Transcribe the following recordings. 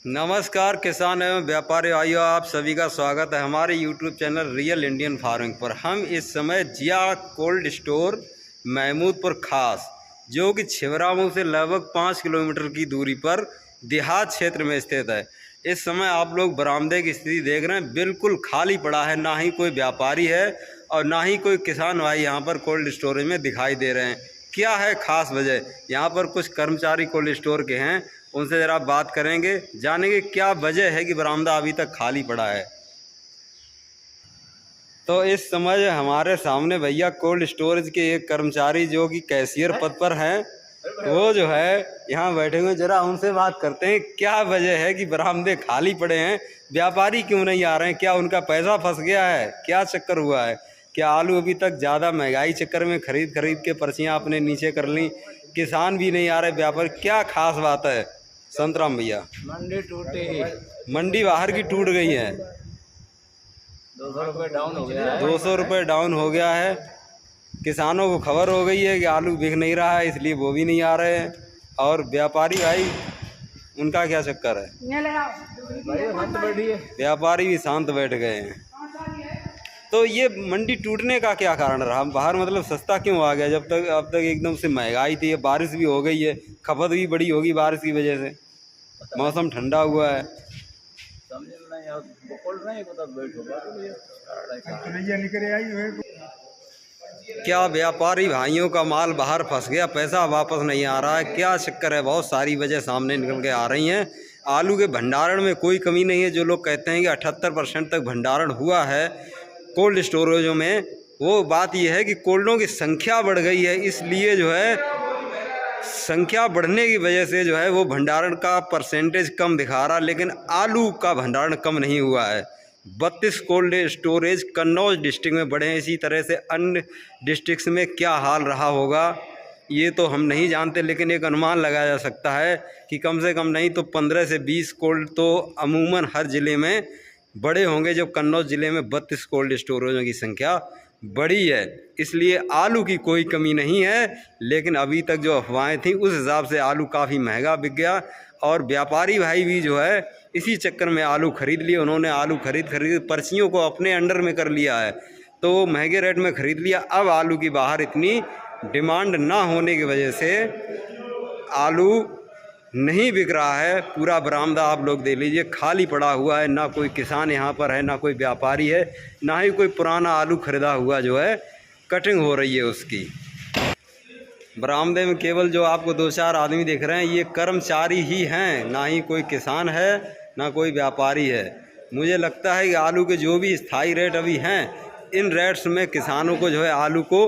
नमस्कार किसान एवं व्यापारी भाइयों, आप सभी का स्वागत है हमारे YouTube channel real Indian farming पर। हम इस समय जिया कोल्ड स्टोर महमूदपुर खास, जो कि छिबरामऊ से लगभग 5 किलोमीटर की दूरी पर देहात क्षेत्र में स्थित है। इस समय आप लोग बरामदे की स्थिति देख रहे हैं, बिल्कुल खाली पड़ा है। ना ही कोई व्यापारी है और ना ही कोई किसान भाई यहाँ पर कोल्ड स्टोरेज में दिखाई दे रहे हैं। क्या है खास वजह? यहाँ पर कुछ कर्मचारी कोल्ड स्टोर के हैं, उनसे ज़रा बात करेंगे, जानेंगे क्या वजह है कि बरामदा अभी तक खाली पड़ा है। तो इस समय हमारे सामने भैया कोल्ड स्टोरेज के एक कर्मचारी जो कि कैशियर पद पर हैं, वो जो है यहाँ बैठे हुए, ज़रा उनसे बात करते हैं क्या वजह है कि बरामदे खाली पड़े हैं, व्यापारी क्यों नहीं आ रहे हैं, क्या उनका पैसा फंस गया है, क्या चक्कर हुआ है, क्या आलू अभी तक ज़्यादा महंगाई चक्कर में खरीद के पर्चियाँ अपने नीचे कर ली, किसान भी नहीं आ रहे, व्यापारी, क्या खास बात है संतराम भैया? मंडी टूटी, मंडी बाहर की टूट गई है, 200 रुपये डाउन हो गया है। 200 रुपये डाउन हो गया है। किसानों को खबर हो गई है कि आलू बिक नहीं रहा है, इसलिए वो भी नहीं आ रहे हैं। और व्यापारी भाई, उनका क्या चक्कर है? व्यापारी भी शांत बैठ गए हैं। तो ये मंडी टूटने का क्या कारण रहा? बाहर मतलब सस्ता क्यों आ गया, जब तक अब तक एकदम से महंगाई थी, बारिश भी हो गई है, खपत भी बड़ी होगी बारिश की वजह से, मौसम ठंडा हुआ है। क्या व्यापारी भाइयों का माल बाहर फंस गया, पैसा वापस नहीं आ रहा है, क्या चक्कर है? बहुत सारी वजह सामने निकल के आ रही हैं। आलू के भंडारण में कोई कमी नहीं है। जो लोग कहते हैं कि 78% तक भंडारण हुआ है कोल्ड स्टोरेजों में, वो बात यह है कि कोल्डों की संख्या बढ़ गई है, इसलिए जो है संख्या बढ़ने की वजह से जो है वो भंडारण का परसेंटेज कम दिखा रहा, लेकिन आलू का भंडारण कम नहीं हुआ है। 32 कोल्ड स्टोरेज कन्नौज डिस्ट्रिक्ट में बढ़े हैं। इसी तरह से अन्य डिस्ट्रिक्ट्स में क्या हाल रहा होगा ये तो हम नहीं जानते, लेकिन एक अनुमान लगाया जा सकता है कि कम से कम नहीं तो 15 से 20 कोल्ड तो अमूमन हर ज़िले में बड़े होंगे, जब कन्नौज ज़िले में 32 कोल्ड स्टोरेजों की संख्या बड़ी है। इसलिए आलू की कोई कमी नहीं है, लेकिन अभी तक जो अफवाहें थी उस हिसाब से आलू काफ़ी महंगा बिक गया। और व्यापारी भाई भी जो है इसी चक्कर में आलू ख़रीद लिए। उन्होंने आलू खरीद पर्चियों को अपने अंडर में कर लिया है, तो वो महंगे रेट में ख़रीद लिया। अब आलू की बाहर इतनी डिमांड ना होने की वजह से आलू नहीं बिक रहा है। पूरा बरामदा आप लोग देख लीजिए, खाली पड़ा हुआ है। ना कोई किसान यहाँ पर है, ना कोई व्यापारी है, ना ही कोई पुराना आलू खरीदा हुआ जो है कटिंग हो रही है उसकी। बरामदे में केवल जो आपको 2-4 आदमी दिख रहे हैं, ये कर्मचारी ही हैं, ना ही कोई किसान है, ना कोई व्यापारी है। मुझे लगता है कि आलू के जो भी स्थायी रेट अभी हैं, इन रेट्स में किसानों को जो है आलू को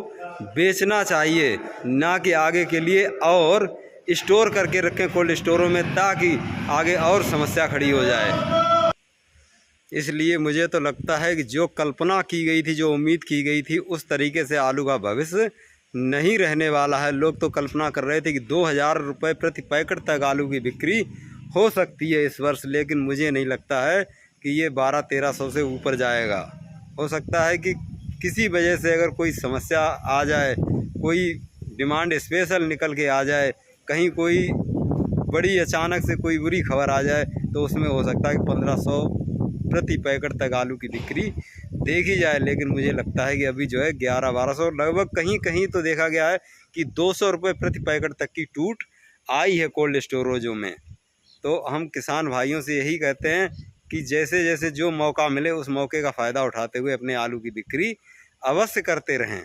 बेचना चाहिए, ना कि आगे के लिए और स्टोर करके रखें कोल्ड स्टोरों में, ताकि आगे और समस्या खड़ी हो जाए। इसलिए मुझे तो लगता है कि जो कल्पना की गई थी, जो उम्मीद की गई थी, उस तरीके से आलू का भविष्य नहीं रहने वाला है। लोग तो कल्पना कर रहे थे कि 2000 रुपये प्रति पैकेट तक आलू की बिक्री हो सकती है इस वर्ष, लेकिन मुझे नहीं लगता है कि ये 1200-1300 से ऊपर जाएगा। हो सकता है कि किसी वजह से अगर कोई समस्या आ जाए, कोई डिमांड स्पेशल निकल के आ जाए, कहीं कोई बड़ी अचानक से कोई बुरी खबर आ जाए, तो उसमें हो सकता है कि 1500 प्रति पैकेट तक आलू की बिक्री देखी जाए। लेकिन मुझे लगता है कि अभी जो है 1100-1200, लगभग कहीं कहीं तो देखा गया है कि 200 रुपये प्रति पैकेट तक की टूट आई है कोल्ड स्टोरेजों में। तो हम किसान भाइयों से यही कहते हैं कि जैसे जैसे जो मौका मिले उस मौके का फ़ायदा उठाते हुए अपने आलू की बिक्री अवश्य करते रहें।